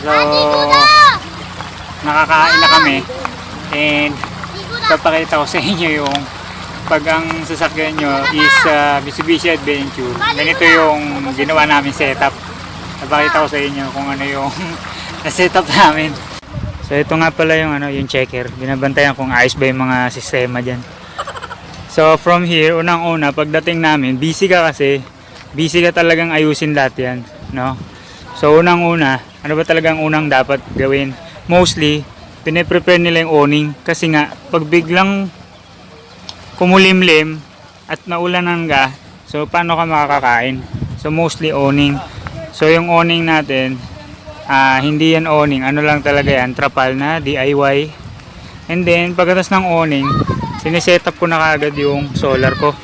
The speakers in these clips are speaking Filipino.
So, nakakain na kami. And, papakita ko sa inyo yung pag ang sasakyan nyo is Mitsubishi Adventure. Ganito yung ginawa namin setup. Papakita ko sa inyo kung ano yung na-setup namin. So, ito nga pala yung, yung checker. Binabantayan kung ayos ba yung mga sistema dyan. So, from here, unang-una, pagdating namin, busy ka kasi. Busy ka talagang ayusin lahat yan. No? So, unang-una, ano ba talagang unang dapat gawin? Mostly, pine-prepare nila yung awning. Kasi nga, pag biglang kumulimlim at naulanan ka, so, paano ka makakakain? So, mostly awning. So, yung awning natin, hindi yan awning. Ano lang talaga yan? Trapal na, DIY. And then, pagkatas ng awning, sineset up ko na kagad yung solar ko.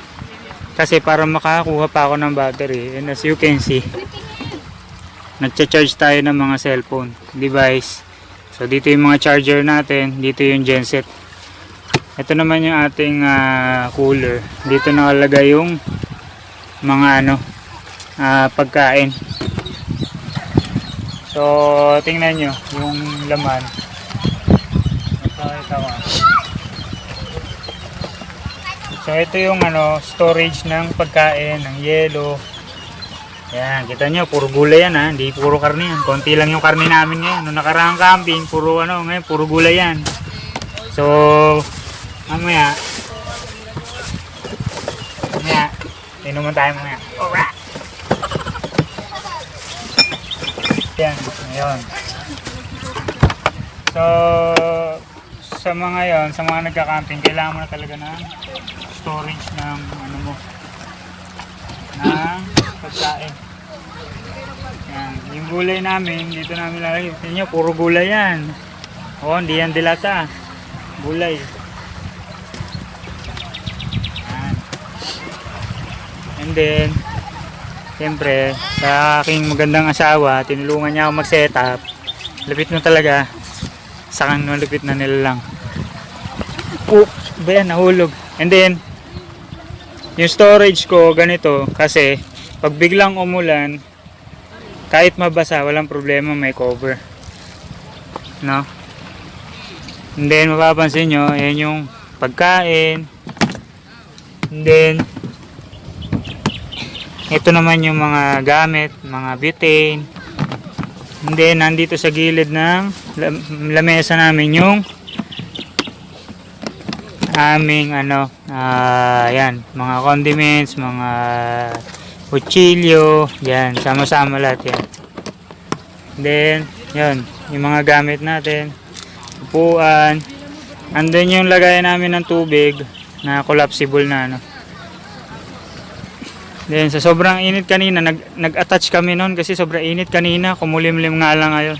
Kasi para makakuha pa ako ng battery. And as you can see, nagcha-charge tayo ng mga cellphone device. So dito yung mga charger natin, dito yung genset. Ito naman yung ating cooler. Dito nakalagay yung mga pagkain. So tingnan nyo yung laman. So ito yung storage ng pagkain, ng yelo. Yan, kita nyo, puro gulay yan hindi puro karne yan. Konti lang yung karne namin ngayon. Nung nakaraang camping, puro ngayon, puro gulay yan. So, mamaya, inuman tayo mamaya. Alright! Yan, ngayon. So, sa mga nagka-camping, kailangan mo na talaga ng storage ng ng pagkain. Yan. Yung gulay namin, dito namin lalagay. Tingnan nyo, puro gulay yan. Hindi yan dilata. Gulay. Yan. And then, siyempre, sa aking magandang asawa, tinulungan niya ako mag-setup. Lapit mo talaga. Sakang nalupit na nila lang. Ba yan, nahulog. And then, yung storage ko ganito kasi pag biglang umulan, kahit mabasa, walang problema, may cover. No? And then, mapapansin nyo, yan yung pagkain. And then, ito naman yung mga gamit, mga butane. And then, nandito sa gilid ng lamesa namin yung aming yan, mga condiments, mga kutsilyo, yan, sama-sama lahat yan. Then, yun, yung mga gamit natin, upuan, andun yung lagayan namin ng tubig na collapsible na Then, sa sobrang init kanina, nag-attach kami nun kasi sobrang init kanina, kumulimlim nga lang ngayon.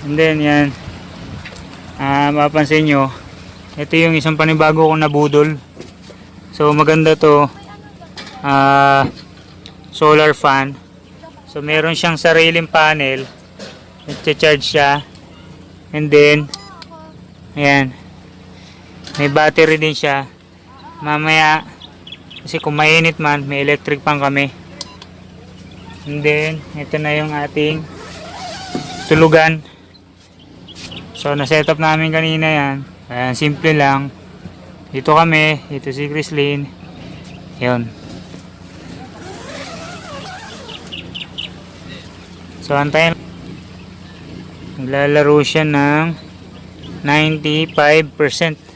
And then yan, mapapansin nyo, ito yung isang panibago kong nabudol. So maganda to, solar fan. So meron siyang sariling panel, nagcha-charge siya. And then, ayan, may battery din siya. Mamaya, kasi kung mainit man, may electric pan kami. And then, ito na yung ating tulugan. So, na-setup namin kanina yan. Ayan, simple lang. Dito kami. Dito si Chrislyn. Yun. So, antayin. Naglalaro siya ng 95%.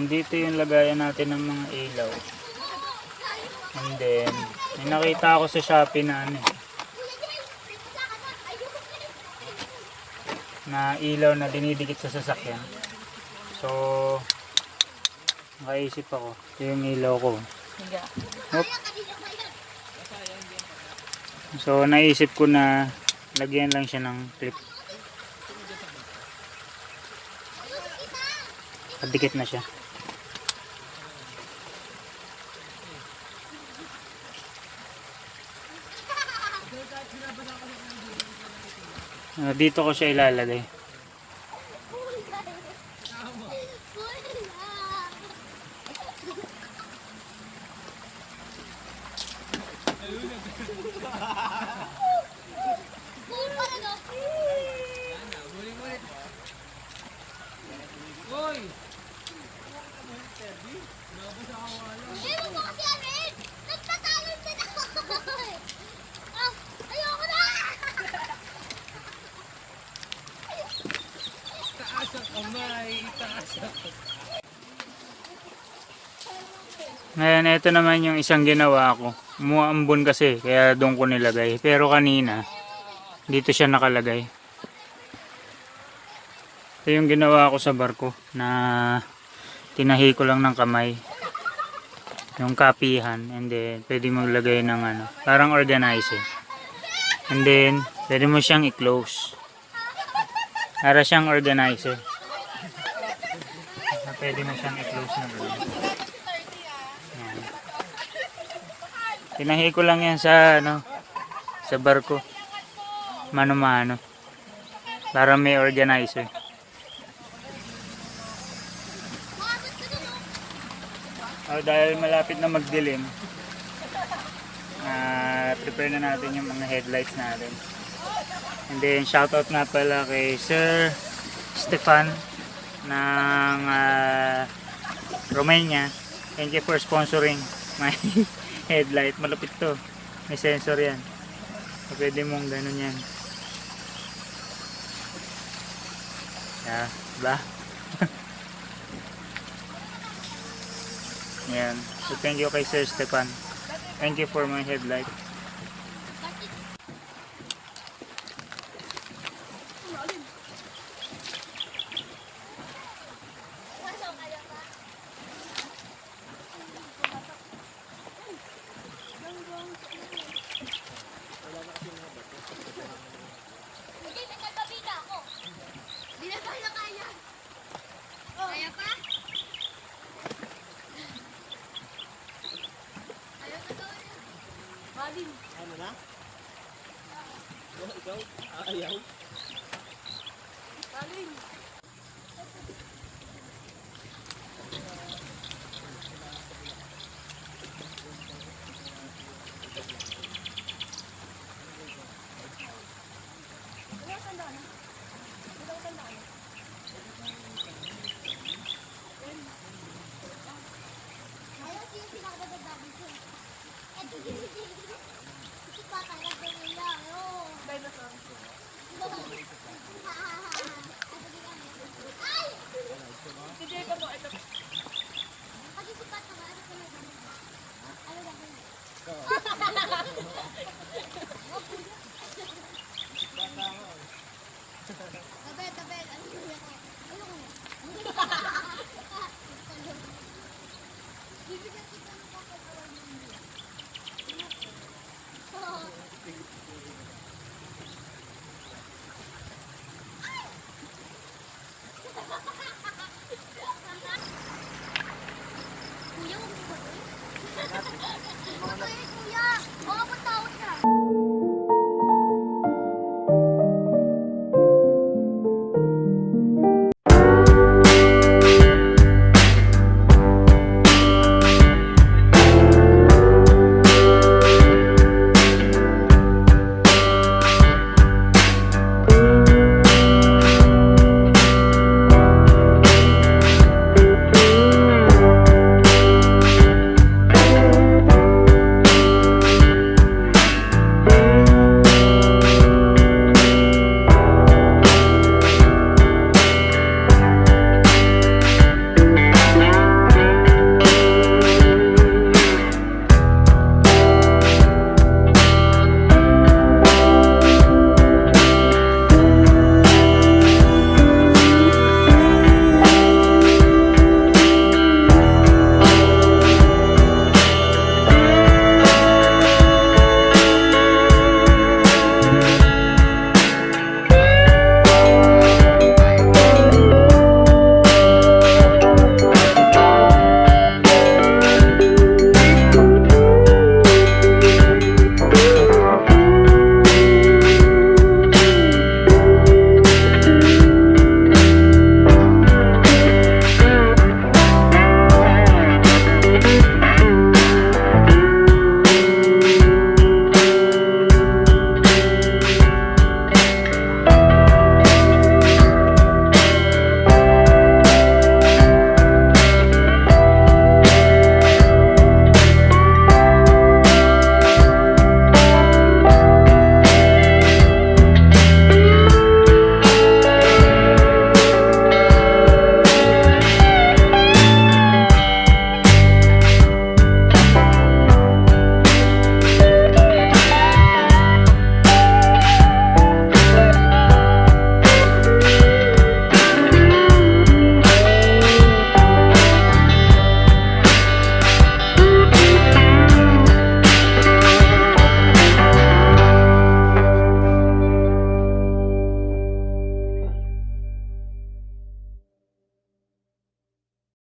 Dito yung lagayan natin ng mga ilaw. And then, may nakita ako sa Shopee na na ilaw na dinidikit sa sasakyan. So, nakaisip ako. Ito yung ilaw ko. Oops. So, naisip ko na lagyan lang siya ng clip. Padikit na siya. Dito ko siya ilalagay. Ngayon, ito naman yung isang ginawa ko. Umuambon kasi, kaya doon ko nilagay. Pero kanina, dito siya nakalagay. Ito yung ginawa ko sa barko na tinahi ko lang ng kamay. Yung kapihan. And then, pwede maglagay ng ano, parang organizer. And then, pwede mo siyang i-close. Para siyang organizer. Pwede mo siyang i-close na gano'n. Tinahi ko lang yan sa ano, sa barko. Mano-mano. Para may organizer. Dahil malapit na magdilim, prepare na natin yung mga headlights natin. And then shoutout nga pala kay Sir Stefan ng Romania. Thank you for sponsoring my headlight. Malupit to, may sensor yan, so, pwede mong ganun yan. Diba? Yan, so thank you kay Sir Stefan. Thank you for my headlight. Hindi na kaya. Kaya pa?